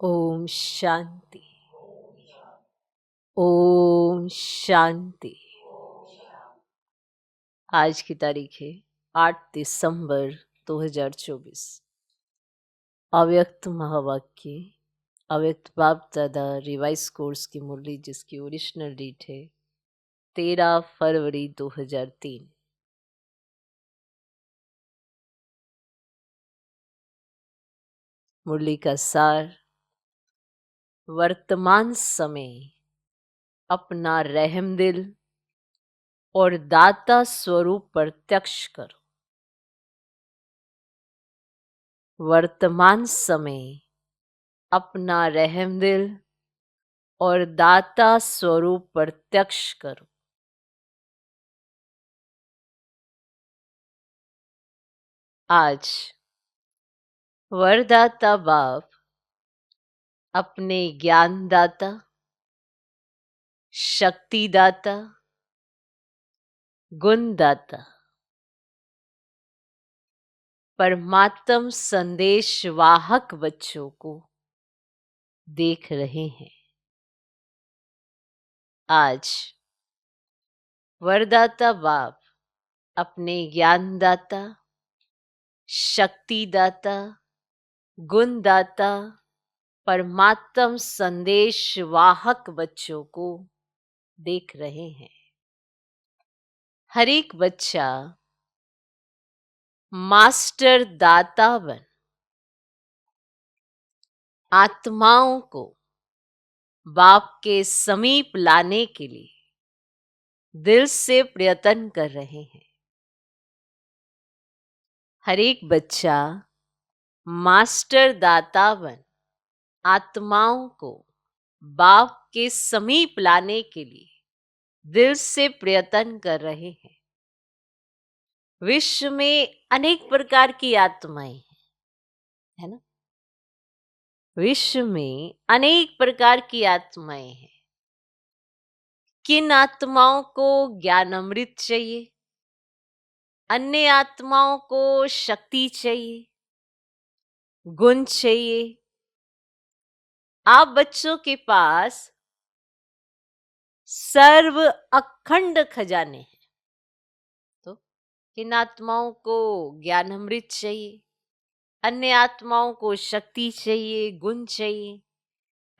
ओम शांति। ओम शांति। आज की तारीख है 8 दिसंबर 2024। अव्यक्त महावाक्य अव्यक्त बाप दादा रिवाइज कोर्स की मुरली, जिसकी ओरिजिनल डेट है 13 फरवरी 2003। मुरली का सार: वर्तमान समय अपना रहमदिल और दाता स्वरूप प्रत्यक्ष करो। वर्तमान समय अपना रहमदिल और दाता स्वरूप प्रत्यक्ष करो। आज वरदाता बाप अपने ज्ञानदाता, शक्तिदाता, गुणदाता, परमात्म संदेश वाहक बच्चों को देख रहे हैं। आज वरदाता बाप अपने ज्ञानदाता, शक्तिदाता, गुणदाता, परमात्म संदेश वाहक बच्चों को देख रहे हैं। हर एक बच्चा मास्टर दाता बन आत्माओं को बाप के समीप लाने के लिए दिल से प्रयत्न कर रहे हैं। हर एक बच्चा मास्टर दाता बन आत्माओं को बाप के समीप लाने के लिए दिल से प्रयत्न कर रहे हैं। विश्व में अनेक प्रकार की आत्माएं हैं, है ना? विश्व में अनेक प्रकार की आत्माएं हैं। किन आत्माओं को ज्ञान अमृत चाहिए, अन्य आत्माओं को शक्ति चाहिए, गुण चाहिए। आप बच्चों के पास सर्व अखंड खजाने हैं। तो किन आत्माओं को ज्ञान अमृत चाहिए, अन्य आत्माओं को शक्ति चाहिए, गुण चाहिए।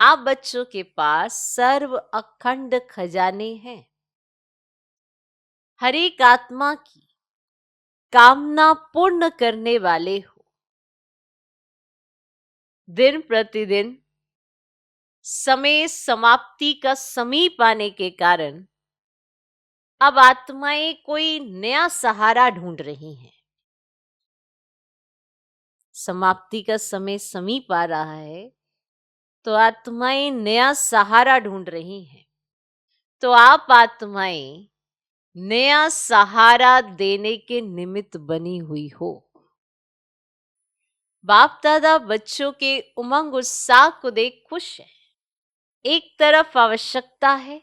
आप बच्चों के पास सर्व अखंड खजाने हैं। हर एक आत्मा की कामना पूर्ण करने वाले हो। दिन प्रतिदिन समय समाप्ति का समीप आने के कारण अब आत्माएं कोई नया सहारा ढूंढ रही हैं। समाप्ति का समय समीप आ रहा है तो आत्माएं नया सहारा ढूंढ रही हैं। तो आप आत्माएं नया सहारा देने के निमित्त बनी हुई हो। बाप दादा बच्चों के उमंग उत्साह को देख खुश है। एक तरफ आवश्यकता है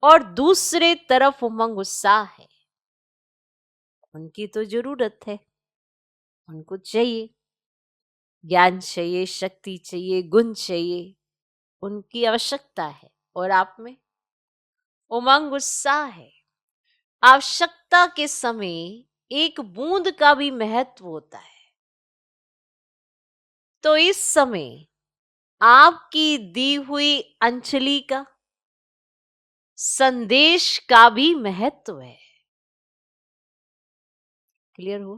और दूसरे तरफ उमंग उत्साह है। उनकी तो जरूरत है, उनको चाहिए, ज्ञान चाहिए, शक्ति चाहिए, गुण चाहिए, उनकी आवश्यकता है। और आप में उमंग उत्साह है। आवश्यकता के समय एक बूंद का भी महत्व होता है। तो इस समय आपकी दी हुई अंजलि का, संदेश का भी महत्व है। क्लियर हो?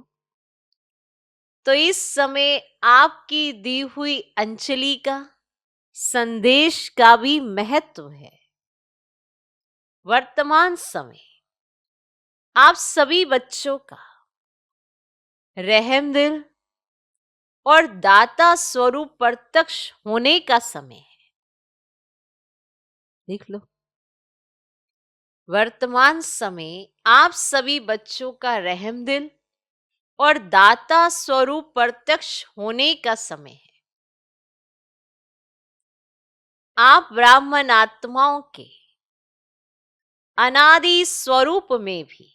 तो इस समय आपकी दी हुई अंजलि का, संदेश का भी महत्व है। वर्तमान समय आप सभी बच्चों का रहमदिल और दाता स्वरूप प्रत्यक्ष होने का समय है। देख लो, वर्तमान समय आप सभी बच्चों का रहमदिल और दाता स्वरूप प्रत्यक्ष होने का समय है। आप ब्राह्मण आत्माओं के अनादि स्वरूप में भी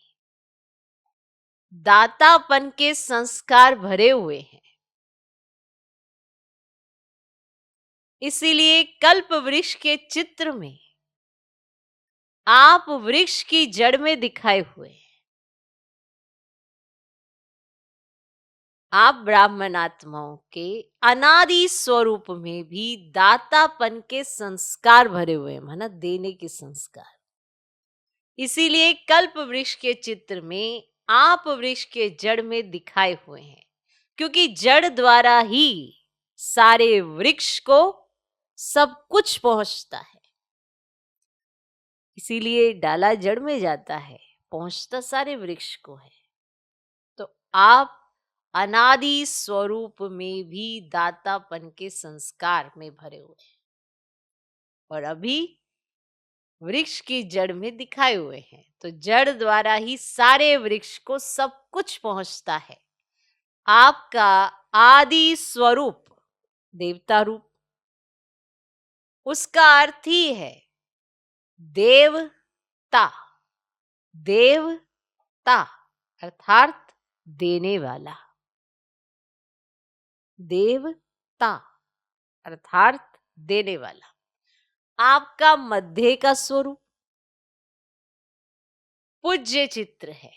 दातापन के संस्कार भरे हुए हैं। इसीलिए कल्प वृक्ष के चित्र में आप वृक्ष की जड़ में दिखाए हुए हैं। आप ब्राह्मण आत्माओं के अनादि स्वरूप में भी दातापन के संस्कार भरे हुए हैं, माना देने के संस्कार। इसीलिए कल्प वृक्ष के चित्र में आप वृक्ष के जड़ में दिखाए हुए हैं, क्योंकि जड़ द्वारा ही सारे वृक्ष को सब कुछ पहुंचता है। इसीलिए डाला जड़ में जाता है, पहुंचता सारे वृक्ष को है। तो आप अनादि स्वरूप में भी दातापन के संस्कार में भरे हुए हैं और अभी वृक्ष की जड़ में दिखाए हुए हैं। तो जड़ द्वारा ही सारे वृक्ष को सब कुछ पहुंचता है। आपका आदि स्वरूप देवता रूप, उसका अर्थ ही है देवता। देवता अर्थात देने वाला, देवता अर्थात देने वाला। आपका मध्य का स्वरूप पूज्य चित्र है,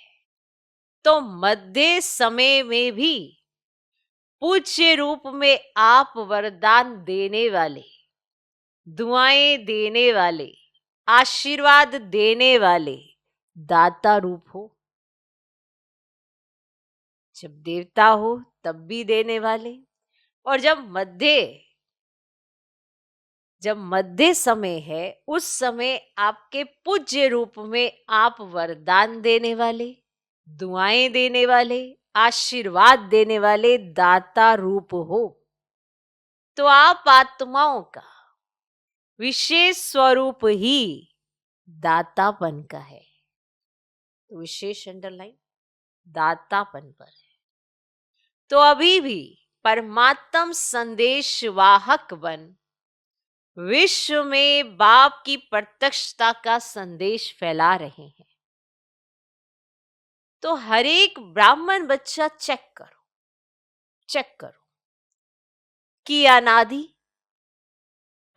तो मध्य समय में भी पूज्य रूप में आप वरदान देने वाले, दुआएं देने वाले, आशीर्वाद देने वाले दाता रूप हो। जब देवता हो तब भी देने वाले, और जब मध्य समय है उस समय आपके पूज्य रूप में आप वरदान देने वाले, दुआएं देने वाले, आशीर्वाद देने वाले दाता रूप हो। तो आप आत्माओं का विशेष स्वरूप ही दातापन का है। तो विशेष अंडरलाइन दातापन पर है। तो अभी भी परमात्म संदेश वाहक बन विश्व में बाप की प्रत्यक्षता का संदेश फैला रहे हैं। तो हर एक ब्राह्मण बच्चा चेक करो कि अनादि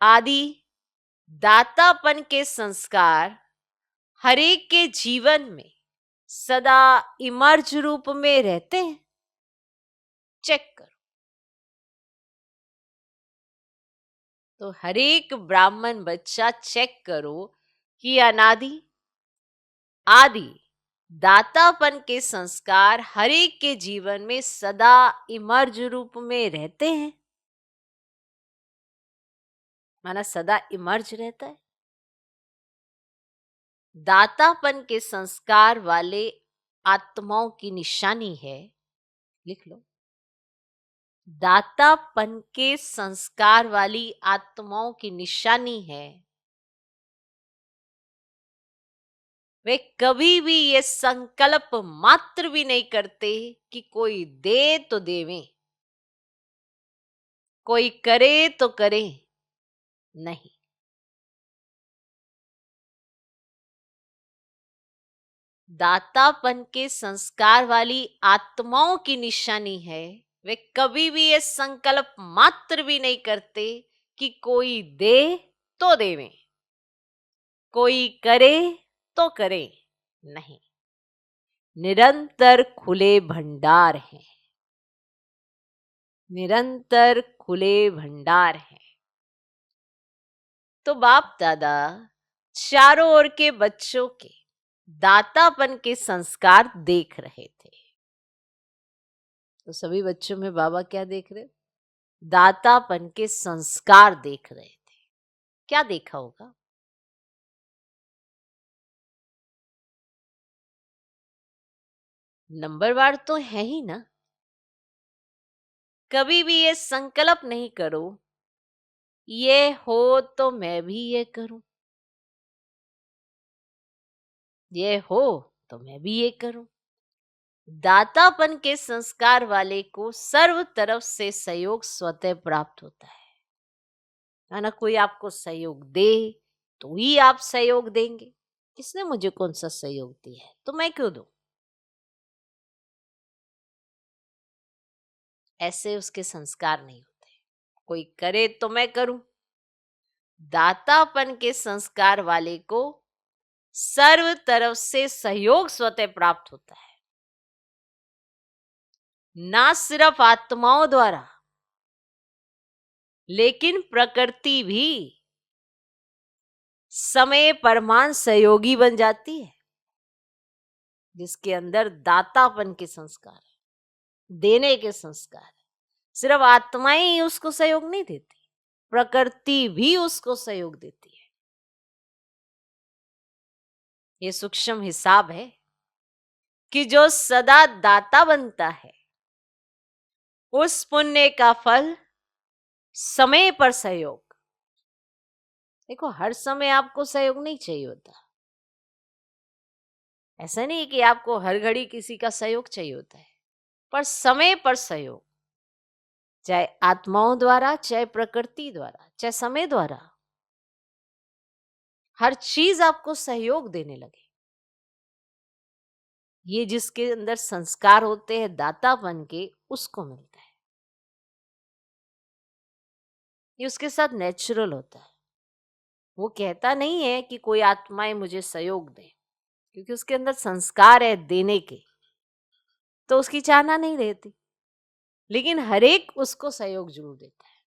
आदि दातापन के संस्कार हर एक के जीवन में सदा इमर्ज रूप में रहते हैं। चेक करो। तो हर एक ब्राह्मण बच्चा चेक करो कि अनादि आदि दातापन के संस्कार हर एक के जीवन में सदा इमर्ज रूप में रहते हैं, माना सदा इमर्ज रहता है। दातापन के संस्कार वाले आत्माओं की निशानी है, लिख लो, दातापन के संस्कार वाली आत्माओं की निशानी है वे कभी भी ये संकल्प मात्र भी नहीं करते कि कोई दे तो देवे, कोई करे तो करे, नहीं। दातापन के संस्कार वाली आत्माओं की निशानी है वे कभी भी ये संकल्प मात्र भी नहीं करते कि कोई दे तो देवे, कोई करे तो करे, नहीं। निरंतर खुले भंडार हैं, निरंतर खुले भंडार हैं। तो बाप दादा चारों ओर के बच्चों के दातापन के संस्कार देख रहे थे। तो सभी बच्चों में बाबा क्या देख रहे? दातापन के संस्कार देख रहे थे। क्या देखा होगा? नंबरवार तो है ही ना। कभी भी ये संकल्प नहीं करो ये हो तो मैं भी ये करूं, ये हो तो मैं भी ये करूं। दातापन के संस्कार वाले को सर्व तरफ से सहयोग स्वतः प्राप्त होता है ना। कोई आपको सहयोग दे तो ही आप सहयोग देंगे। किसने मुझे कौन सा सहयोग दिया है तो मैं क्यों दूं? ऐसे उसके संस्कार नहीं होते। कोई करे तो मैं करूं, दातापन के संस्कार वाले को सर्व तरफ से सहयोग स्वतः प्राप्त होता है। ना सिर्फ आत्माओं द्वारा, लेकिन प्रकृति भी समय परमान सहयोगी बन जाती है, जिसके अंदर दातापन के संस्कार है, देने के संस्कार है। सिर्फ आत्माएं ही उसको सहयोग नहीं देती, प्रकृति भी उसको सहयोग देती है। ये सूक्ष्म हिसाब है कि जो सदा दाता बनता है, उस पुण्य का फल समय पर सहयोग। देखो, हर समय आपको सहयोग नहीं चाहिए होता। ऐसा नहीं कि आपको हर घड़ी किसी का सहयोग चाहिए होता है, पर समय पर सहयोग, चाहे आत्माओं द्वारा, चाहे प्रकृति द्वारा, चाहे समय द्वारा, हर चीज आपको सहयोग देने लगे। ये जिसके अंदर संस्कार होते हैं दातापन के, उसको मिलता है। ये उसके साथ नेचुरल होता है। वो कहता नहीं है कि कोई आत्माएं मुझे सहयोग दे, क्योंकि उसके अंदर संस्कार है देने के, तो उसकी चाहना नहीं रहती। लेकिन हर एक उसको सहयोग जरूर देता है,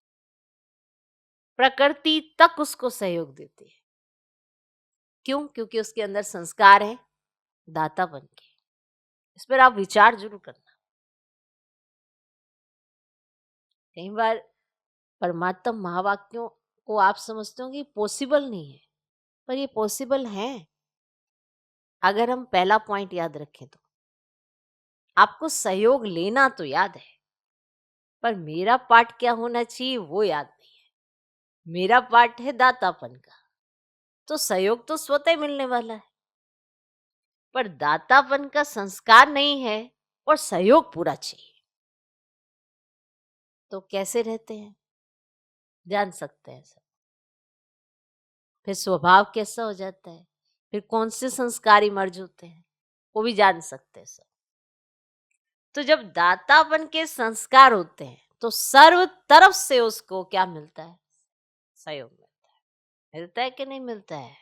प्रकृति तक उसको सहयोग देती है। क्यों? क्योंकि उसके अंदर संस्कार है दातापन के। इस पर आप विचार जरूर करना। कई बार परमात्मा महावाक्यों को आप समझते हो कि पॉसिबल नहीं है, पर ये पॉसिबल है अगर हम पहला पॉइंट याद रखें तो। आपको सहयोग लेना तो याद है, पर मेरा पार्ट क्या होना चाहिए वो याद नहीं है। मेरा पार्ट है दातापन का, तो सहयोग तो स्वतः मिलने वाला है, पर दातापन का संस्कार नहीं है और सहयोग पूरा चाहिए। तो कैसे रहते हैं जान सकते हैं सब। फिर स्वभाव कैसा हो जाता है, फिर कौन से संस्कार इमर्ज होते हैं, वो भी जान सकते हैं सब। तो जब दातापन के संस्कार होते हैं तो सर्व तरफ से उसको क्या मिलता है? सहयोग मिलता है। मिलता है कि नहीं मिलता है?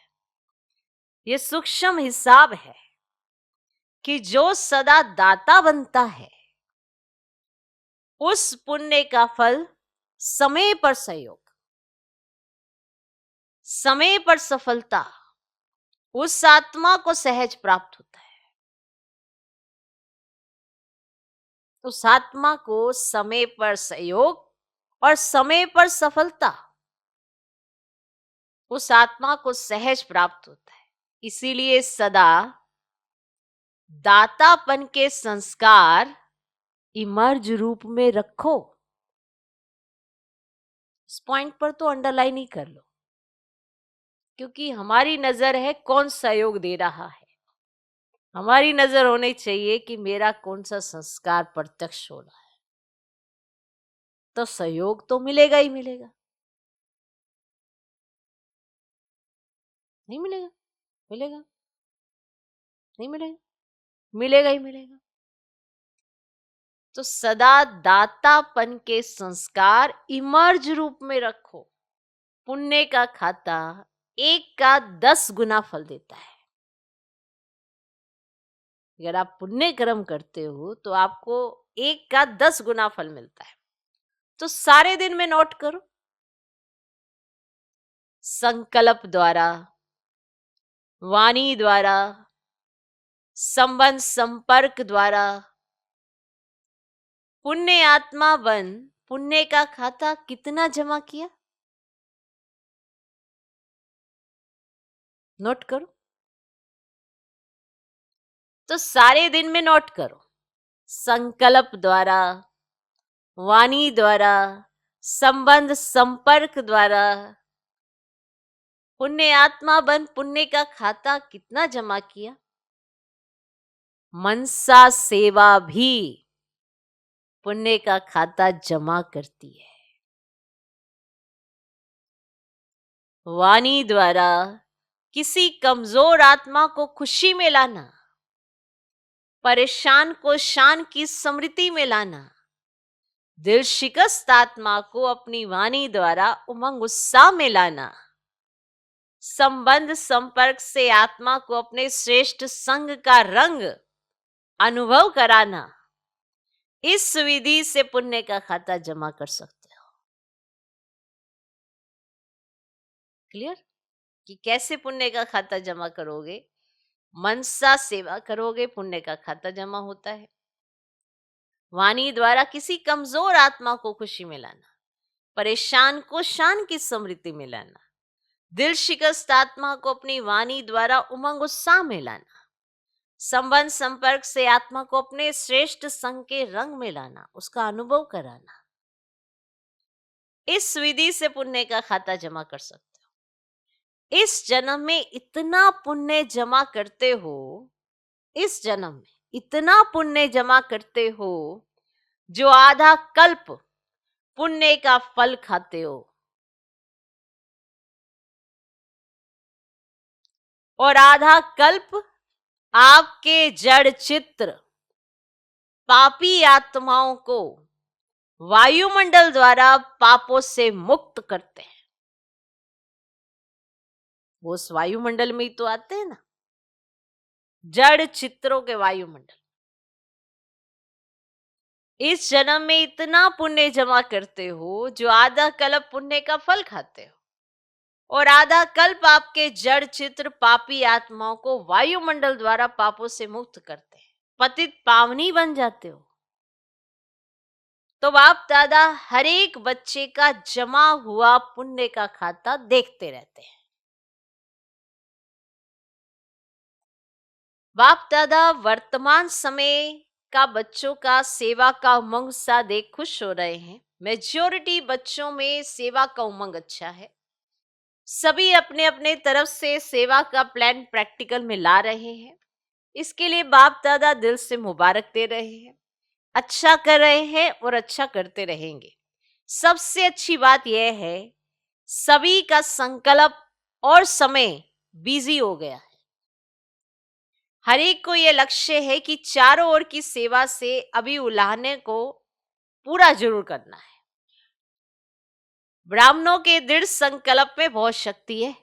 ये सूक्ष्म हिसाब है कि जो सदा दाता बनता है, उस पुण्य का फल समय पर सहयोग, समय पर सफलता उस आत्मा को सहज प्राप्त होता है। उस आत्मा को समय पर सहयोग और समय पर सफलता उस आत्मा को सहज प्राप्त होता है। इसीलिए सदा दातापन के संस्कार इमर्ज रूप में रखो। इस पॉइंट पर तो अंडरलाइन ही कर लो, क्योंकि हमारी नजर है कौन सहयोग दे रहा है। हमारी नजर होनी चाहिए कि मेरा कौन सा संस्कार प्रत्यक्ष हो रहा है, तो सहयोग तो मिलेगा ही मिलेगा। नहीं मिलेगा? मिलेगा? नहीं मिलेगा? मिलेगा ही मिलेगा। तो सदा दातापन के संस्कार इमर्ज रूप में रखो। पुण्य का खाता 1 का 10 गुना फल देता है। अगर आप पुण्य कर्म करते हो तो आपको 1 का 10 गुना फल मिलता है। तो सारे दिन में नोट करो। संकल्प द्वारा, वाणी द्वारा, संबंध संपर्क द्वारा पुण्य आत्मा बन पुण्य का खाता कितना जमा किया? नोट करो। तो सारे दिन में नोट करो। संकल्प द्वारा, वाणी द्वारा, संबंध संपर्क द्वारा पुण्य आत्मा बन पुण्य का खाता कितना जमा किया? मनसा सेवा भी पुण्य का खाता जमा करती है। वाणी द्वारा किसी कमजोर आत्मा को खुशी में लाना, परेशान को शान की स्मृति में लाना, दिल शिकस्त आत्मा को अपनी वाणी द्वारा उमंग उत्साह में लाना, संबंध संपर्क से आत्मा को अपने श्रेष्ठ संग का रंग अनुभव कराना, इस विधि से पुण्य का खाता जमा कर सकते हो। क्लियर? कि कैसे पुण्य का खाता जमा करोगे? मनसा सेवा करोगे, पुण्य का खाता जमा होता है। वाणी द्वारा किसी कमजोर आत्मा को खुशी में लाना, परेशान को शान की समृद्धि में लाना, दिल शिकस्त आत्मा को अपनी वाणी द्वारा उमंग उत्साह में लाना, संबंध संपर्क से आत्मा को अपने श्रेष्ठ संग के रंग में लाना, उसका अनुभव कराना, इस विधि से पुण्य का खाता जमा कर सकते हो। इस जन्म में इतना पुण्य जमा करते हो, इस जन्म में इतना पुण्य जमा करते हो जो आधा कल्प पुण्य का फल खाते हो। और आधा कल्प आपके जड़ चित्र पापी आत्माओं को वायुमंडल द्वारा पापों से मुक्त करते हैं। वो उस वायुमंडल में ही तो आते हैं ना, जड़ चित्रों के वायुमंडल। इस जन्म में इतना पुण्य जमा करते हो जो आधा कल्प पुण्य का फल खाते हो, और आधा कल्प आपके जड़ चित्र पापी आत्माओं को वायुमंडल द्वारा पापों से मुक्त करते हैं, पतित पावनी बन जाते हो। तो बाप दादा हर एक बच्चे का जमा हुआ पुण्य का खाता देखते रहते हैं। बाप दादा वर्तमान समय का बच्चों का सेवा का उमंग सा देख खुश हो रहे हैं। मेजॉरिटी बच्चों में सेवा का उमंग अच्छा है। सभी अपने अपने तरफ से सेवा का प्लान प्रैक्टिकल में ला रहे हैं। इसके लिए बाप दादा दिल से मुबारक दे रहे हैं। अच्छा कर रहे हैं और अच्छा करते रहेंगे। सबसे अच्छी बात यह है, सभी का संकल्प और समय बिजी हो गया है। हर एक को यह लक्ष्य है कि चारों ओर की सेवा से अभी उलाहने को पूरा जरूर करना है। ब्राह्मणों के दृढ़ संकल्प में बहुत शक्ति है।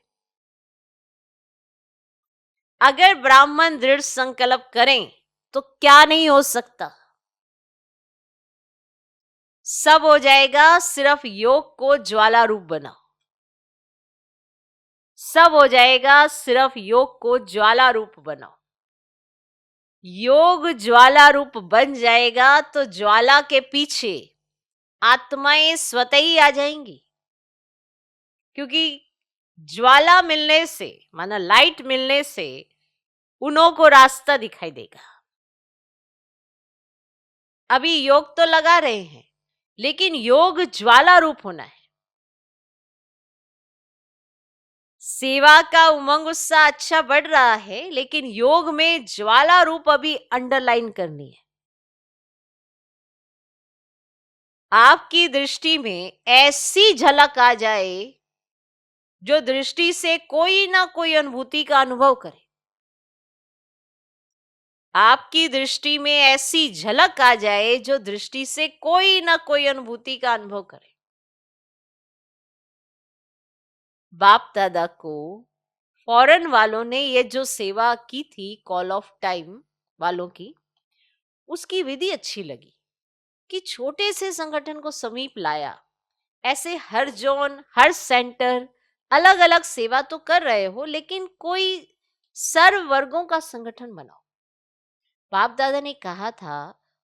अगर ब्राह्मण दृढ़ संकल्प करें तो क्या नहीं हो सकता, सब हो जाएगा। सिर्फ योग को ज्वाला रूप बनाओ, सब हो जाएगा। सिर्फ योग को ज्वाला रूप बनाओ। योग ज्वाला रूप बन जाएगा तो ज्वाला के पीछे आत्माएं स्वतः ही आ जाएंगी, क्योंकि ज्वाला मिलने से, माना लाइट मिलने से, उन्हों को रास्ता दिखाई देगा। अभी योग तो लगा रहे हैं, लेकिन योग ज्वाला रूप होना है। सेवा का उमंग उत्साह अच्छा बढ़ रहा है, लेकिन योग में ज्वाला रूप अभी अंडरलाइन करनी है। आपकी दृष्टि में ऐसी झलक आ जाए जो दृष्टि से कोई ना कोई अनुभूति का अनुभव करे। आपकी दृष्टि में ऐसी झलक आ जाए जो दृष्टि से कोई ना कोई अनुभूति का अनुभव करे। बाप दादा को फॉरेन वालों ने ये जो सेवा की थी, कॉल ऑफ टाइम वालों की, उसकी विधि अच्छी लगी कि छोटे से संगठन को समीप लाया। ऐसे हर जोन, हर सेंटर अलग अलग सेवा तो कर रहे हो, लेकिन कोई सर्व वर्गों का संगठन बनाओ। बाप दादा ने कहा था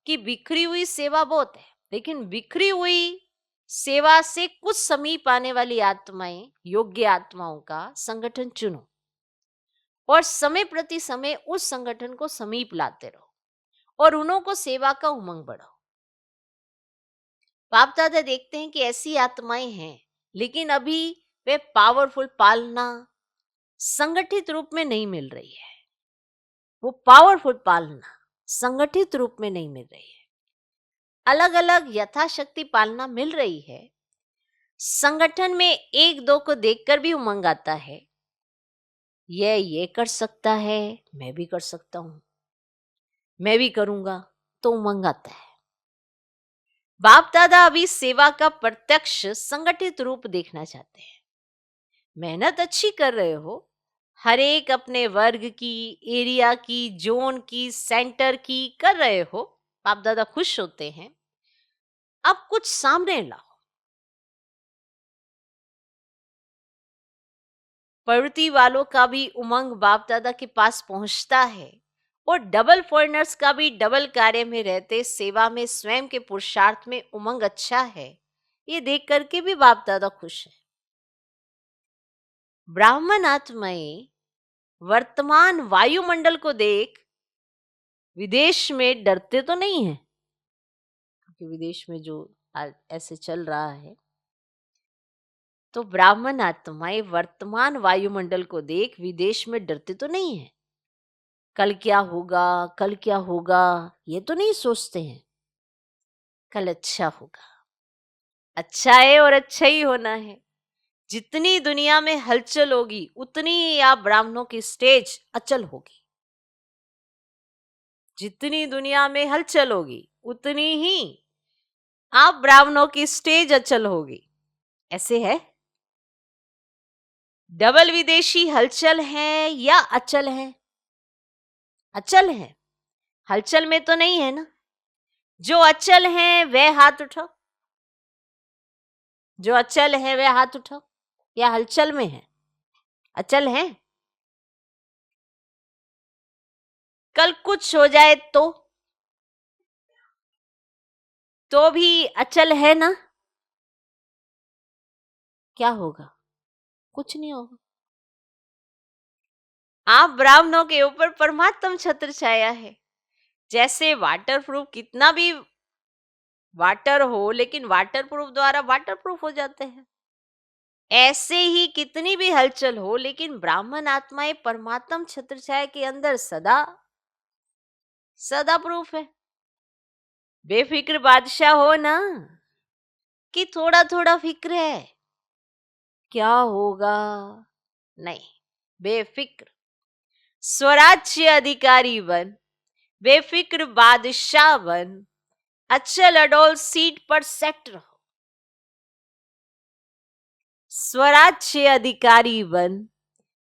कि बिखरी हुई सेवा बहुत है, लेकिन बिखरी हुई सेवा से कुछ समीप आने वाली आत्माएं, योग्य आत्माओं का संगठन चुनो और समय प्रति समय उस संगठन को समीप लाते रहो और उन्हों को सेवा का उमंग बढ़ाओ। बाप दादा देखते हैं कि ऐसी आत्माएं हैं, लेकिन अभी वे पावरफुल पालना संगठित रूप में नहीं मिल रही है। वो पावरफुल पालना संगठित रूप में नहीं मिल रही है। अलग अलग यथाशक्ति पालना मिल रही है। संगठन में एक दो को देखकर भी उमंग आता है, ये कर सकता है, मैं भी कर सकता हूं, मैं भी करूंगा, तो उमंग आता है। बाप दादा अभी सेवा का प्रत्यक्ष संगठित रूप देखना चाहते हैं। मेहनत अच्छी कर रहे हो, हर एक अपने वर्ग की, एरिया की, जोन की, सेंटर की कर रहे हो, बाप दादा खुश होते हैं। अब कुछ सामने लाओ। प्रवृत्ति वालों का भी उमंग बाप दादा के पास पहुंचता है, और डबल फॉरेनर्स का भी डबल कार्य में रहते सेवा में स्वयं के पुरुषार्थ में उमंग अच्छा है, ये देख करके भी बाप दादा खुश है। ब्राह्मण आत्माएं वर्तमान वायुमंडल को देख विदेश में डरते तो नहीं है, क्योंकि विदेश में जो ऐसे चल रहा है, तो ब्राह्मण आत्माएं वर्तमान वायुमंडल को देख विदेश में डरते तो नहीं है। कल क्या होगा, कल क्या होगा, ये तो नहीं सोचते हैं। कल अच्छा होगा, अच्छा है और अच्छा ही होना है। जितनी दुनिया में हलचल होगी उतनी ही आप ब्राह्मणों की स्टेज अचल होगी। जितनी दुनिया में हलचल होगी उतनी ही आप ब्राह्मणों की स्टेज अचल होगी। ऐसे है। डबल विदेशी हलचल है या अचल है? अचल है। हलचल में तो नहीं है ना। जो अचल है वह हाथ उठाओ, जो अचल है वह हाथ उठाओ। या हलचल में है? अचल है। कल कुछ हो जाए तो भी अचल है ना। क्या होगा? कुछ नहीं होगा। आप ब्राह्मणों के ऊपर परमात्म छत्र छाया है। जैसे वाटर प्रूफ, कितना भी वाटर हो लेकिन वाटर प्रूफ द्वारा वाटर प्रूफ हो जाते हैं, ऐसे ही कितनी भी हलचल हो लेकिन ब्राह्मण आत्माएं परमात्म छत्र छाया के अंदर सदा सदा प्रूफ है। बेफिक्र बादशाह हो ना, कि थोड़ा थोड़ा फिक्र है, क्या होगा नहीं, बेफिक्र स्वराज्य अधिकारी बन, बेफिक्र बादशाह बन, अचल अडोल सीट पर सेट रहो। स्वराज्य अधिकारी बन,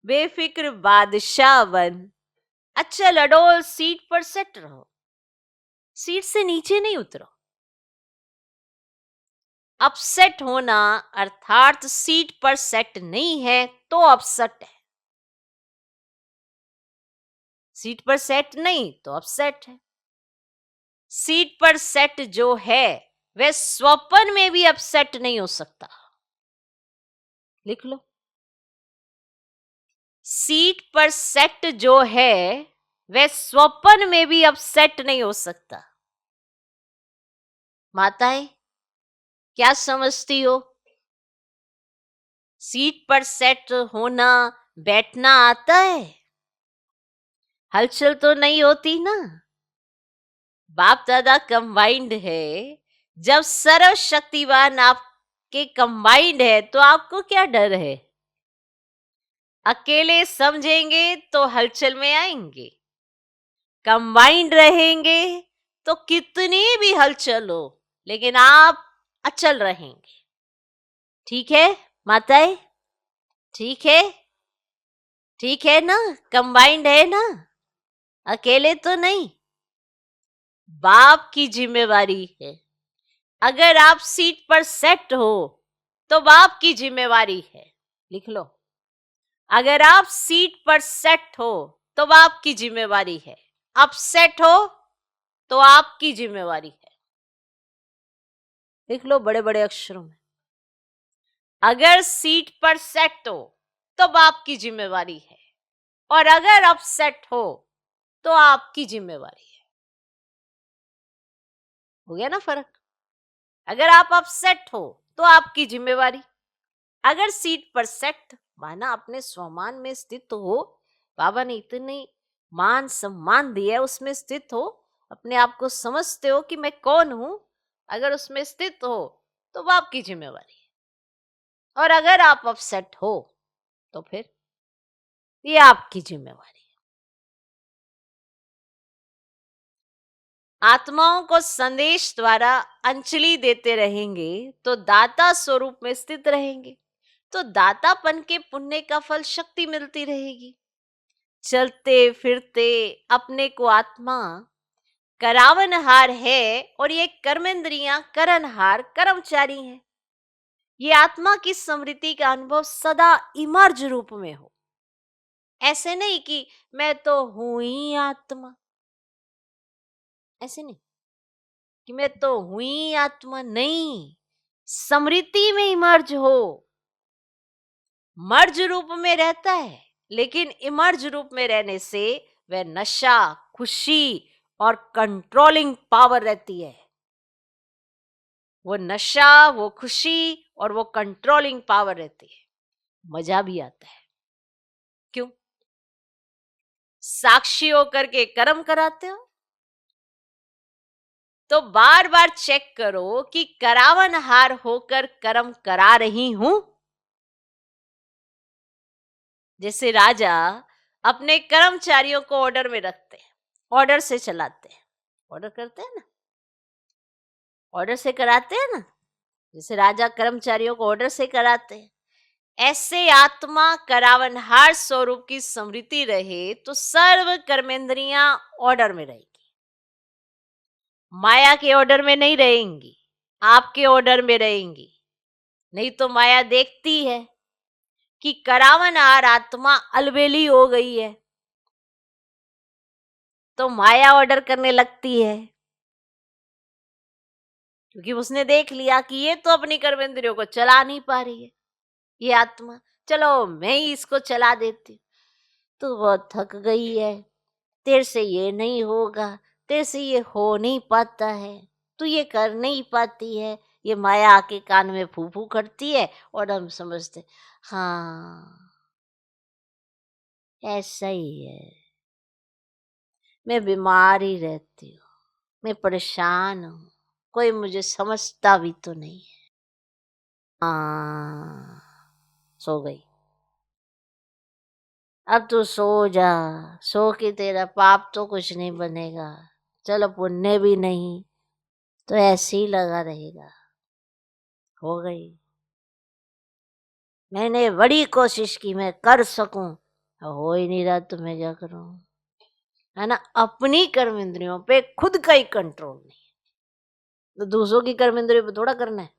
बेफिक्र बादशाह बन, अचल अडोल सीट पर सेट रहो। सीट से नीचे नहीं उतरो। अपसेट होना अर्थात सीट पर सेट नहीं है तो अपसेट है। सीट पर सेट नहीं तो अपसेट है। सीट पर सेट जो है वह स्वप्न में भी अपसेट नहीं हो सकता। लिख लो। सीट पर सेट जो है वह स्वप्न में भी अपसेट नहीं हो सकता। माताएं क्या समझती हो? सीट पर सेट होना, बैठना आता है, हलचल तो नहीं होती ना। बाप दादा कंबाइंड है। जब सर्वशक्तिवान आपके कंबाइंड है तो आपको क्या डर है? अकेले समझेंगे तो हलचल में आएंगे, कंबाइंड रहेंगे तो कितनी भी हलचल हो लेकिन आप अचल रहेंगे। ठीक है माताएं? ठीक है, ठीक है ना? कंबाइंड है ना, अकेले तो नहीं। बाप की जिम्मेवारी है। अगर आप सीट पर सेट हो तो बाप की जिम्मेवारी है। लिख लो। अगर आप सीट पर सेट हो तो बाप की जिम्मेवारी है, अपसेट हो तो आपकी जिम्मेवारी है। लिख लो बड़े बड़े अक्षरों में। अगर सीट पर सेट हो तो बाप की जिम्मेवारी है, और अगर अपसेट हो तो आपकी जिम्मेवारी है। हो गया ना फर्क? अगर आप अपसेट हो तो आपकी जिम्मेवारी, अगर सीट पर सेट माना अपने स्वमान में स्थित हो, बाबा ने इतनी मान सम्मान दिया है उसमें स्थित हो, अपने आप को समझते हो कि मैं कौन हूं, अगर उसमें स्थित हो तो वो आपकी जिम्मेवारी है। और अगर आप अपसेट हो तो फिर ये आपकी जिम्मेवारी है। आत्माओं को संदेश द्वारा अंजलि देते रहेंगे तो दाता स्वरूप में स्थित रहेंगे। तो दातापन के पुण्य का फल शक्ति मिलती रहेगी। चलते फिरते अपने को आत्मा करावनहार है और ये कर्मेंद्रियां करनहार कर्मचारी हैं। ये आत्मा की स्मृति का अनुभव सदा इमर्ज रूप में हो। ऐसे नहीं कि मैं तो हूं ही आत्मा, ऐसे नहीं कि मैं तो हूं ही आत्मा, नहीं, स्मृति में इमर्ज हो। मर्ज रूप में रहता है, लेकिन इमर्ज रूप में रहने से वह नशा, खुशी और कंट्रोलिंग पावर रहती है। वो नशा, वो खुशी और वो कंट्रोलिंग पावर रहती है। मजा भी आता है। क्यों? साक्षी होकर के कर्म कराते हो तो बार बार चेक करो कि करावनहार होकर कर्म करा रही हूं। जैसे राजा अपने कर्मचारियों को ऑर्डर में रखते हैं, ऑर्डर से चलाते हैं, ऑर्डर करते हैं ना, ऑर्डर से कराते हैं ना। जैसे राजा कर्मचारियों को ऑर्डर से कराते हैं, ऐसे आत्मा करावनहार स्वरूप की स्मृति रहे तो सर्व कर्मेंद्रियां ऑर्डर में रहेगी, माया के ऑर्डर में नहीं रहेंगी, आपके ऑर्डर में रहेंगी। नहीं तो माया देखती है कि करावनहार आत्मा अलबेली हो गई है, तो माया ऑर्डर करने लगती है, क्योंकि उसने देख लिया कि ये तो अपनी कर्मेंद्रियों को चला नहीं पा रही है ये आत्मा, चलो मैं ही इसको चला देती हूँ। तो वो थक गई है, तेरे से ये नहीं होगा, तेरे से ये हो नहीं पाता है, तू ये कर नहीं पाती है। ये माया आके कान में फू फू करती है और हम समझते हाँ ऐसा ही है, मैं बीमार ही रहती हूँ, मैं परेशान हूँ, कोई मुझे समझता भी तो नहीं है। हाँ, सो गई। अब तू सो जा, सो के तेरा पाप तो कुछ नहीं बनेगा, चलो पुण्य भी नहीं, तो ऐसे ही लगा रहेगा। हो गई। मैंने बड़ी कोशिश की मैं कर सकूं, हो ही नहीं रहा, तो मैं क्या करूं? है ना, अपनी कर्म इंद्रियों पे खुद का ही कंट्रोल नहीं, तो दूसरों की कर्म इंद्रियों पे थोड़ा करना है,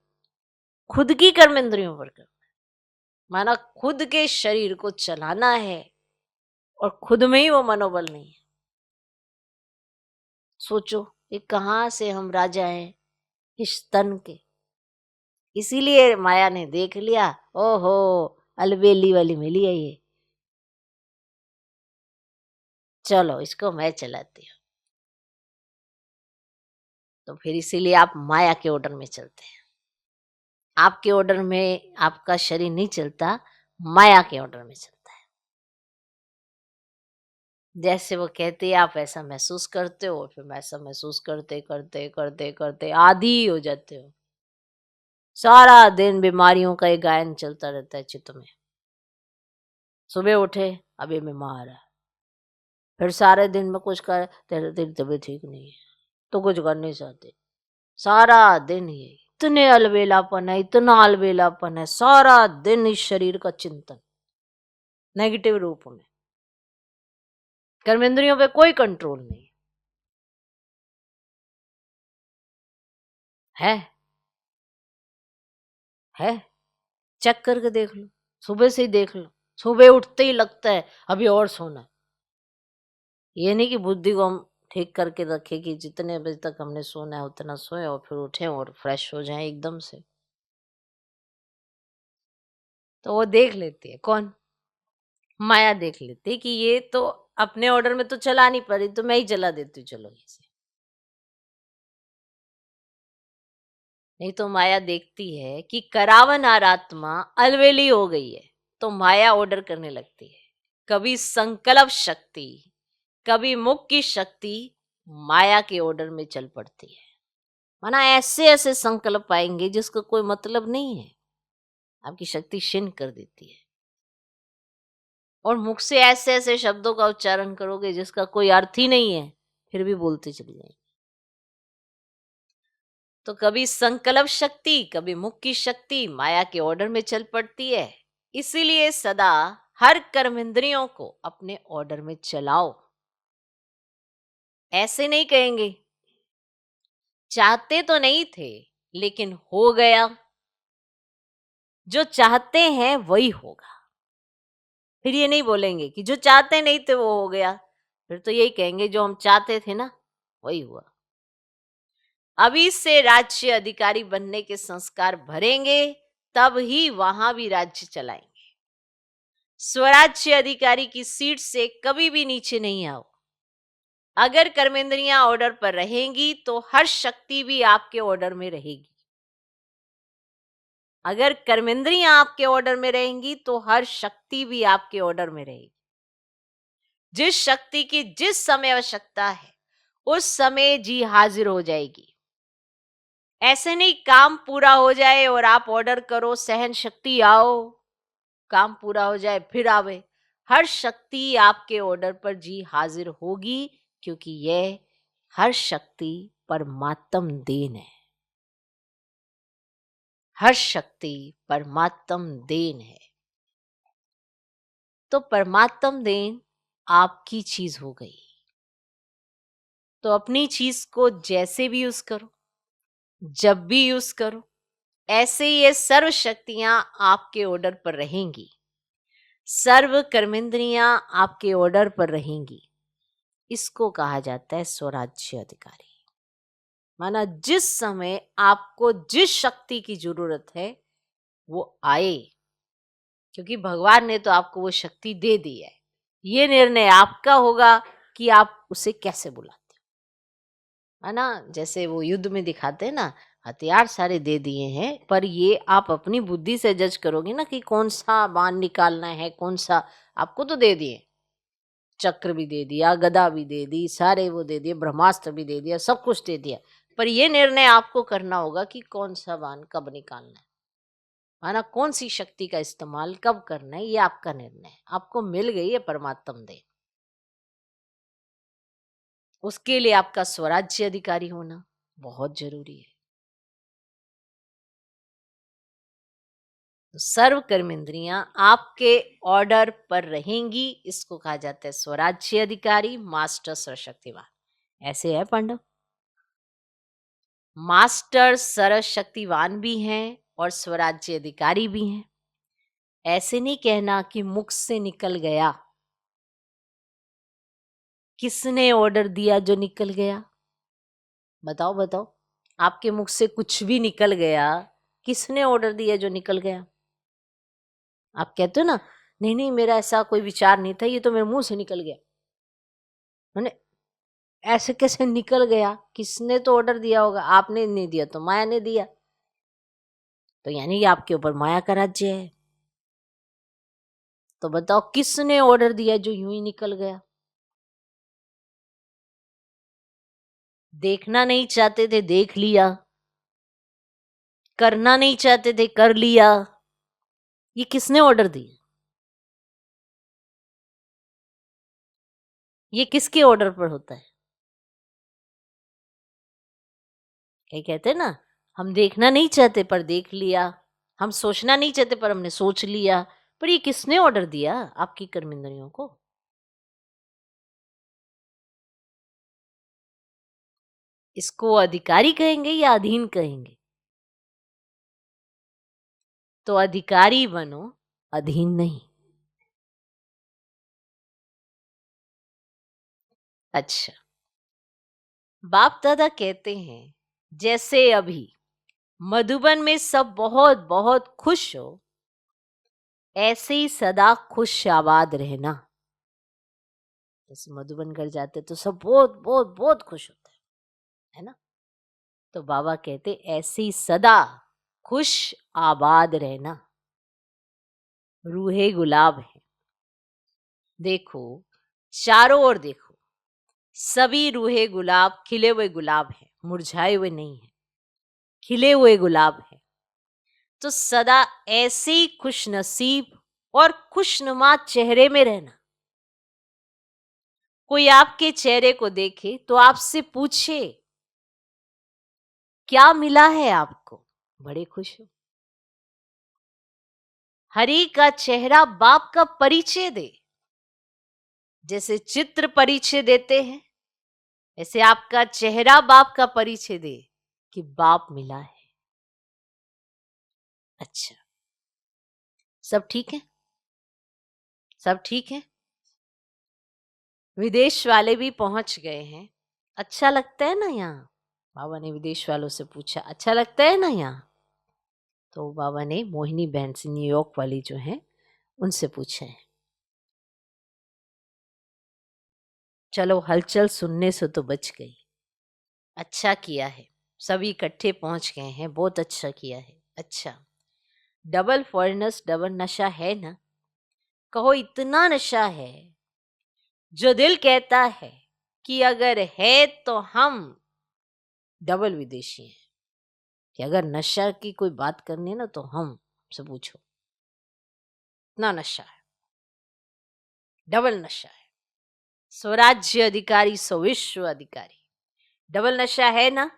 खुद की कर्म इंद्रियों पर करना है। माना खुद के शरीर को चलाना है और खुद में ही वो मनोबल नहीं है। सोचो ये कहाँ से हम राजा हैं इस तन के। इसीलिए माया ने देख लिया, ओहो अलबेली वाली मिली है ये, चलो इसको मैं चलाती हूँ। तो फिर इसीलिए आप माया के ऑर्डर में चलते हैं। आपके ऑर्डर में आपका शरीर नहीं चलता, माया के ऑर्डर में चलता है। जैसे वो कहते हैं आप ऐसा महसूस करते हो, फिर ऐसा महसूस करते करते करते करते आदी हो जाते हो। सारा दिन बीमारियों का एक गायन चलता रहता है चित्त में। सुबह उठे अभी बीमार है, फिर सारे दिन में कुछ कर, तेरी तबीयत ठीक नहीं है तो कुछ कर नहीं सकते, सारा दिन ये इतने अलबेलापन है, इतना अलबेलापन है, सारा दिन इस शरीर का चिंतन नेगेटिव रूप में, कर्मेंद्रियों पे कोई कंट्रोल नहीं है। है चेक करके देख लो, सुबह से ही देख लो, सुबह उठते ही लगता है अभी और सोना है। ये नहीं कि बुद्धि को हम ठीक करके रखे कि जितने बजे तक हमने सोना है उतना सोए और फिर उठे और फ्रेश हो जाए एकदम से। तो वो देख लेती है कौन? माया देख लेती है कि ये तो अपने ऑर्डर में तो चला नहीं पा रही, तो मैं ही चला देती हूँ, चलो इसे। नहीं तो माया देखती है कि करावनहार आत्मा अलवेली हो गई है, तो माया ऑर्डर करने लगती है। कभी संकल्प शक्ति, कभी मुख की शक्ति माया के ऑर्डर में चल पड़ती है। माना ऐसे ऐसे संकल्प आएंगे जिसका कोई मतलब नहीं है, आपकी शक्ति क्षीण कर देती है। और मुख से ऐसे ऐसे शब्दों का उच्चारण करोगे जिसका कोई अर्थ ही नहीं है, फिर भी बोलते चले जाएंगे। तो कभी संकल्प शक्ति, कभी मुख की शक्ति माया के ऑर्डर में चल पड़ती है, इसीलिए सदा हर कर्मेंद्रियों को अपने ऑर्डर में चलाओ। ऐसे नहीं कहेंगे चाहते तो नहीं थे लेकिन हो गया, जो चाहते हैं वही होगा। फिर ये नहीं बोलेंगे कि जो चाहते नहीं थे वो हो गया, फिर तो यही कहेंगे जो हम चाहते थे ना वही हुआ। अभी से राज्य अधिकारी बनने के संस्कार भरेंगे, तब ही वहां भी राज्य चलाएंगे। स्वराज्य अधिकारी की सीट से कभी भी नीचे नहीं आओ। अगर कर्मेंद्रियां ऑर्डर पर रहेंगी तो हर शक्ति भी आपके ऑर्डर में रहेगी। अगर कर्मेंद्रियां आपके ऑर्डर में रहेंगी तो हर शक्ति भी आपके ऑर्डर में रहेगी। जिस शक्ति की जिस समय आवश्यकता है उस समय जी हाजिर हो जाएगी। ऐसे नहीं काम पूरा हो जाए और आप ऑर्डर करो, सहन शक्ति आओ, काम पूरा हो जाए फिर आवे। हर शक्ति आपके ऑर्डर पर जी हाजिर होगी, क्योंकि यह हर शक्ति परमात्म देन है। हर शक्ति परमात्म देन है। तो परमात्म देन आपकी चीज हो गई, तो अपनी चीज को जैसे भी यूज करो, जब भी यूज करो, ऐसे ये सर्व शक्तियां आपके ऑर्डर पर रहेंगी, सर्व कर्मेंद्रियां आपके ऑर्डर पर रहेंगी। इसको कहा जाता है स्वराज्य अधिकारी। माना जिस समय आपको जिस शक्ति की जरूरत है वो आए, क्योंकि भगवान ने तो आपको वो शक्ति दे दी है। ये निर्णय आपका होगा कि आप उसे कैसे बुलाते हो, है ना। जैसे वो युद्ध में दिखाते हैं ना, हथियार सारे दे दिए हैं, पर ये आप अपनी बुद्धि से जज करोगे ना कि कौन सा बाण निकालना है, कौन सा। आपको तो दे दिए, चक्र भी दे दिया, गदा भी दे दी, सारे वो दे दिए, ब्रह्मास्त्र भी दे दिया, सब कुछ दे दिया, पर ये निर्णय आपको करना होगा कि कौन सा बाण कब निकालना है ना, कौन सी शक्ति का इस्तेमाल कब करना है। ये आपका निर्णय है। आपको मिल गई है परमात्म दे, उसके लिए आपका स्वराज्य अधिकारी होना बहुत जरूरी है। तो सर्व कर्मेंद्रियां आपके ऑर्डर पर रहेंगी, इसको कहा जाता है स्वराज्य अधिकारी, मास्टर सर्वशक्तिवान। ऐसे है पांडव, मास्टर सर्वशक्तिवान भी हैं और स्वराज्य अधिकारी भी हैं। ऐसे नहीं कहना कि मुख से निकल गया। किसने ऑर्डर दिया जो निकल गया? बताओ बताओ, आपके मुख से कुछ भी निकल गया, किसने ऑर्डर दिया जो निकल गया? आप कहते हो ना, नहीं नहीं मेरा ऐसा कोई विचार नहीं था, ये तो मेरे मुंह से निकल गया। मैंने ऐसे कैसे निकल गया? किसने तो ऑर्डर दिया होगा, आपने नहीं दिया तो माया ने दिया, तो यानी कि आपके ऊपर माया का राज्य है। तो बताओ किसने ऑर्डर दिया जो यूं ही निकल गया? देखना नहीं चाहते थे, देख लिया। करना नहीं चाहते थे, कर लिया। ये किसने ऑर्डर दिया? ये किसके ऑर्डर पर होता है? क्या कहते हैं ना, हम देखना नहीं चाहते पर देख लिया, हम सोचना नहीं चाहते पर हमने सोच लिया। पर ये किसने ऑर्डर दिया आपकी कर्मेंद्रियों को? इसको अधिकारी कहेंगे या अधीन कहेंगे? तो अधिकारी बनो, अधीन नहीं। अच्छा, बाप दादा कहते हैं जैसे अभी मधुबन में सब बहुत बहुत खुश हो, ऐसे ही सदा खुश आबाद रहना। जैसे मधुबन घर जाते तो सब बहुत बहुत बहुत खुश होते हैं, है ना। तो बाबा कहते ऐसे ही सदा खुश आबाद रहना। रूहे गुलाब है, देखो चारों ओर देखो, सभी रूहे गुलाब खिले हुए गुलाब हैं, मुरझाए हुए नहीं है, खिले हुए गुलाब हैं। तो सदा ऐसे ही खुश नसीब और खुशनुमा चेहरे में रहना। कोई आपके चेहरे को देखे तो आपसे पूछे क्या मिला है आपको, बड़े खुश हो। हरि का चेहरा बाप का परिचय दे। जैसे चित्र परिचय देते हैं, ऐसे आपका चेहरा बाप का परिचय दे कि बाप मिला है। अच्छा, सब ठीक है? सब ठीक है? विदेश वाले भी पहुंच गए हैं। अच्छा लगता है ना यहाँ? बाबा ने विदेश वालों से पूछा, अच्छा लगता है ना यहाँ? तो बाबा ने मोहिनी बहन से, न्यूयॉर्क वाली जो है, उनसे पूछा है। चलो, हलचल सुनने से तो बच गई। अच्छा किया है, सभी इकट्ठे पहुंच गए हैं, बहुत अच्छा किया है। अच्छा, डबल फॉरेनर्स डबल नशा है ना? कहो इतना नशा है जो दिल कहता है कि अगर है तो हम डबल विदेशी हैं। कि अगर नशा की कोई बात करनी है ना तो हम से पूछो, इतना नशा है, डबल नशा है। स्वराज्य अधिकारी सो विश्व अधिकारी, डबल नशा है ना?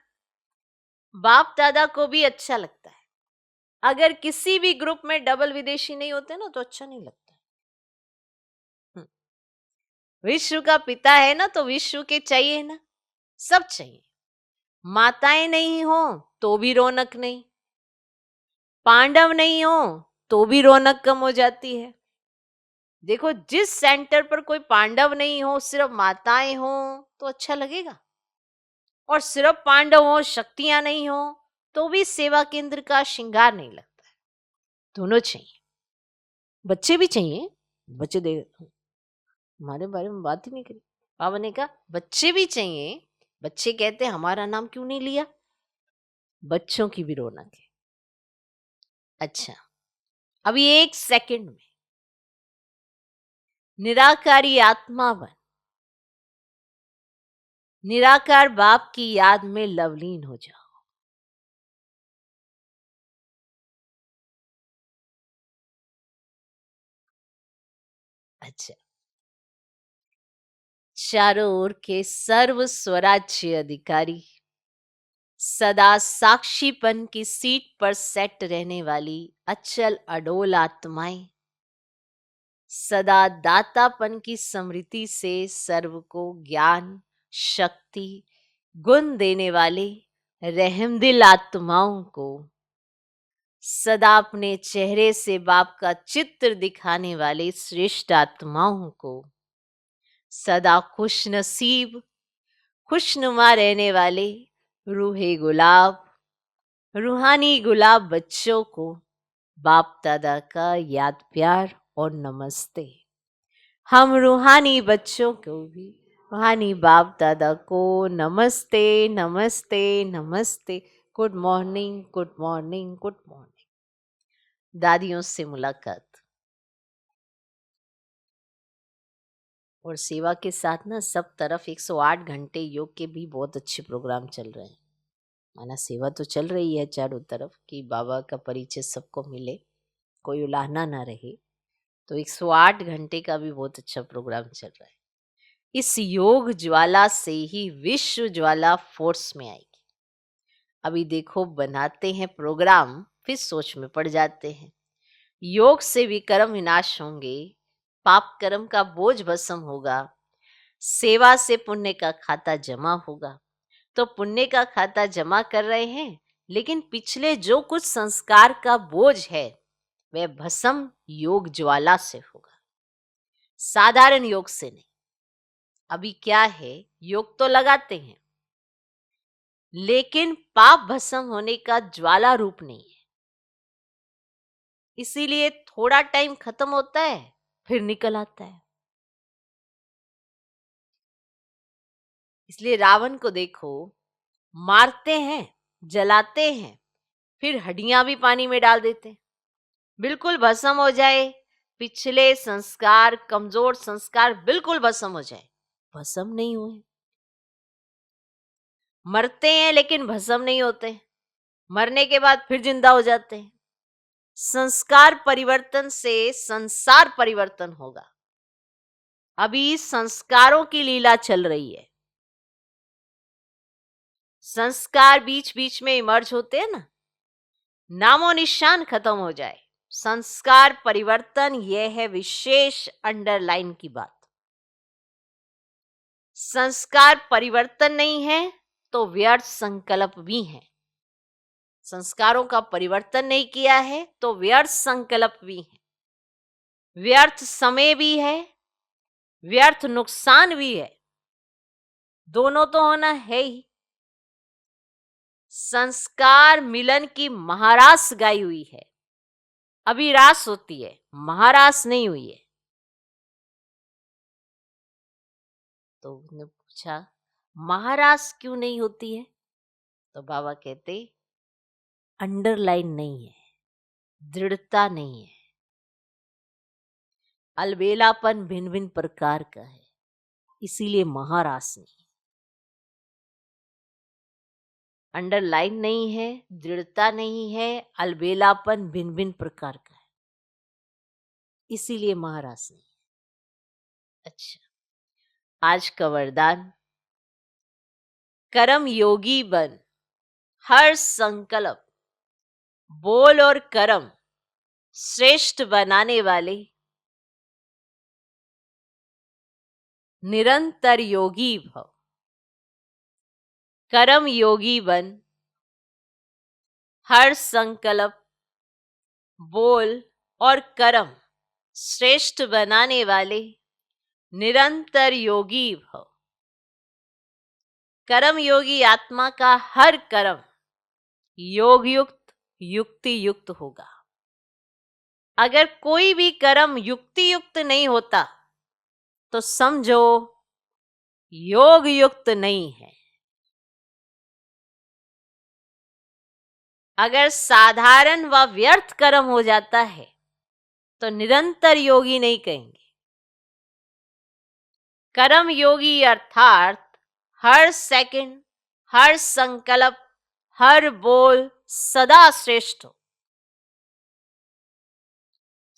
बाप दादा को भी अच्छा लगता है। अगर किसी भी ग्रुप में डबल विदेशी नहीं होते ना तो अच्छा नहीं लगता। विश्व का पिता है ना तो विश्व के चाहिए ना, सब चाहिए। माताएं नहीं हो तो भी रौनक नहीं, पांडव नहीं हो तो भी रौनक कम हो जाती है। देखो, जिस सेंटर पर कोई पांडव नहीं हो, सिर्फ माताएं हो तो अच्छा लगेगा, और सिर्फ पांडव हो, शक्तियां नहीं हो तो भी सेवा केंद्र का श्रृंगार नहीं लगता है। दोनों चाहिए। बच्चे भी चाहिए, बच्चे दे, हमारे बारे में बात ही नहीं करी। बाबा ने कहा बच्चे भी चाहिए। बच्चे कहते हमारा नाम क्यों नहीं लिया? बच्चों की भी रौनक है। अच्छा, अभी एक सेकंड में निराकारी आत्मा बन निराकार बाप की याद में लवलीन हो जाओ। अच्छा, चारों ओर के सर्व स्वराज्य अधिकारी, सदा साक्षीपन की सीट पर सेट रहने वाली अचल अडोल आत्माएं, सदा दातापन की समृद्धि से सर्व को ज्ञान, शक्ति, गुण देने वाले रहमदिल आत्माओं को, सदा अपने चेहरे से बाप का चित्र दिखाने वाले श्रेष्ठ आत्माओं को, सदा खुश नसीब, खुशनुमा रहने वाले रूहे गुलाब, रूहानी गुलाब बच्चों को बाप दादा का याद प्यार और नमस्ते। हम रूहानी बच्चों को भी रूहानी बाप दादा को नमस्ते नमस्ते नमस्ते। Good morning, good morning, good morning. दादियों से मुलाकात और सेवा के साथ ना सब तरफ 108 घंटे योग के भी बहुत अच्छे प्रोग्राम चल रहे हैं। माना सेवा तो चल रही है चारों तरफ कि बाबा का परिचय सबको मिले, कोई उलाहना ना रहे, तो 108 घंटे का भी बहुत अच्छा प्रोग्राम चल रहा है। इस योग ज्वाला से ही विश्व ज्वाला फोर्स में आएगी। अभी देखो, बनाते हैं प्रोग्राम फिर सोच में पड़ जाते हैं। योग से विकर्म विनाश होंगे, पाप कर्म का बोझ भस्म होगा, सेवा से पुण्य का खाता जमा होगा। तो पुण्य का खाता जमा कर रहे हैं, लेकिन पिछले जो कुछ संस्कार का बोझ है वह भस्म योग ज्वाला से होगा, साधारण योग से नहीं। अभी क्या है, योग तो लगाते हैं लेकिन पाप भस्म होने का ज्वाला रूप नहीं है, इसीलिए थोड़ा टाइम खत्म होता है फिर निकल आता है। इसलिए रावण को देखो, मारते हैं, जलाते हैं, फिर हड्डियां भी पानी में डाल देते हैं, बिल्कुल भस्म हो जाए, पिछले संस्कार, कमजोर संस्कार बिल्कुल भस्म हो जाए, भस्म नहीं हुए। मरते हैं लेकिन भस्म नहीं होते, मरने के बाद फिर जिंदा हो जाते हैं। संस्कार परिवर्तन से संसार परिवर्तन होगा। अभी संस्कारों की लीला चल रही है। संस्कार बीच बीच में इमर्ज होते हैं ना, नामो निशान खत्म हो जाए, संस्कार परिवर्तन, यह है विशेष अंडरलाइन की बात। संस्कार परिवर्तन नहीं है तो व्यर्थ संकल्प भी है। संस्कारों का परिवर्तन नहीं किया है तो व्यर्थ संकल्प भी है, व्यर्थ समय भी है, व्यर्थ नुकसान भी है। दोनों तो होना है ही। संस्कार मिलन की महारास गाई हुई है, अभी रास होती है, महारास नहीं हुई है। तो उसने पूछा महारास क्यों नहीं होती है? तो बाबा कहते अंडरलाइन नहीं है, दृढ़ता नहीं है, अलबेलापन भिन्न भिन्न प्रकार का है, इसीलिए महारास नहीं। अंडरलाइन नहीं है, दृढ़ता नहीं है, अलबेलापन भिन्न भिन्न प्रकार का है, इसीलिए महारास नहीं। अच्छा, आज का वरदान, कर्म योगी बन, हर संकल्प बोल और कर्म श्रेष्ठ बनाने वाले, निरंतर योगी भव। कर्म योगी बन, हर संकल्प बोल और कर्म श्रेष्ठ बनाने वाले, निरंतर योगी भव। कर्म योगी आत्मा का हर कर्म योग युक्त युक्ति युक्त होगा। अगर कोई भी कर्म युक्ति युक्त नहीं होता तो समझो योग युक्त नहीं है। अगर साधारण व व्यर्थ कर्म हो जाता है तो निरंतर योगी नहीं कहेंगे। कर्म योगी अर्थात हर सेकंड, हर संकल्प, हर बोल सदा श्रेष्ठ हो।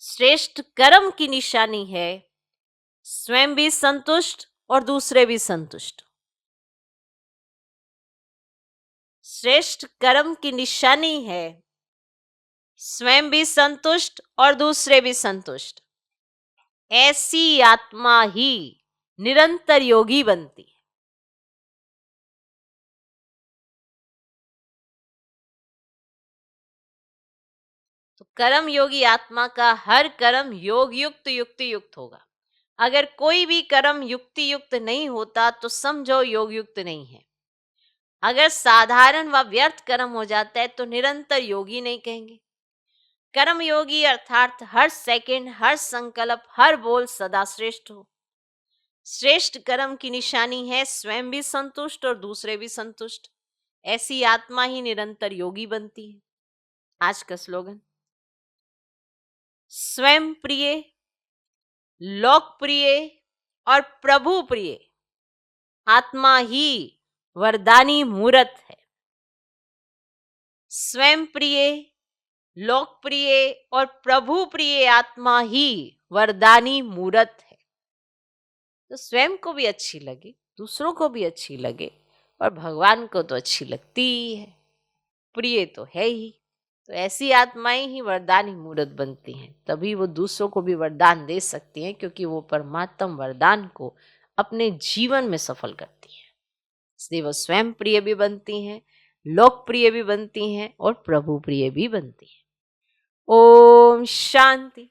श्रेष्ठ कर्म की निशानी है स्वयं भी संतुष्ट और दूसरे भी संतुष्ट। श्रेष्ठ कर्म की निशानी है स्वयं भी संतुष्ट और दूसरे भी संतुष्ट। ऐसी आत्मा ही निरंतर योगी बनती है। तो कर्म योगी आत्मा का हर कर्म योग युक्त युक्ति युक्त होगा। अगर कोई भी कर्म युक्ति युक्त नहीं होता तो समझो योग युक्त नहीं है। अगर साधारण व व्यर्थ कर्म हो जाता है तो निरंतर योगी नहीं कहेंगे। कर्म योगी अर्थात हर सेकंड, हर संकल्प, हर बोल सदा श्रेष्ठ हो। श्रेष्ठ कर्म की निशानी है स्वयं भी संतुष्ट और दूसरे भी संतुष्ट। ऐसी आत्मा ही निरंतर योगी बनती है। आज का स्लोगन, स्वयं प्रिय, लोकप्रिय और प्रभु प्रिय आत्मा ही वरदानी मूर्त है। स्वयं प्रिय, लोकप्रिय और प्रभु प्रिय आत्मा ही वरदानी मूर्त है। तो स्वयं को भी अच्छी लगे, दूसरों को भी अच्छी लगे और भगवान को तो अच्छी लगती ही है, प्रिय तो है ही। तो ऐसी आत्माएं ही वरदानी मूर्त बनती हैं, तभी वो दूसरों को भी वरदान दे सकती हैं, क्योंकि वो परमात्म वरदान को अपने जीवन में सफल करती है। इसलिए वो स्वयं प्रिय भी बनती हैं, लोकप्रिय भी बनती हैं और प्रभु प्रिय भी बनती हैं। ओम शांति।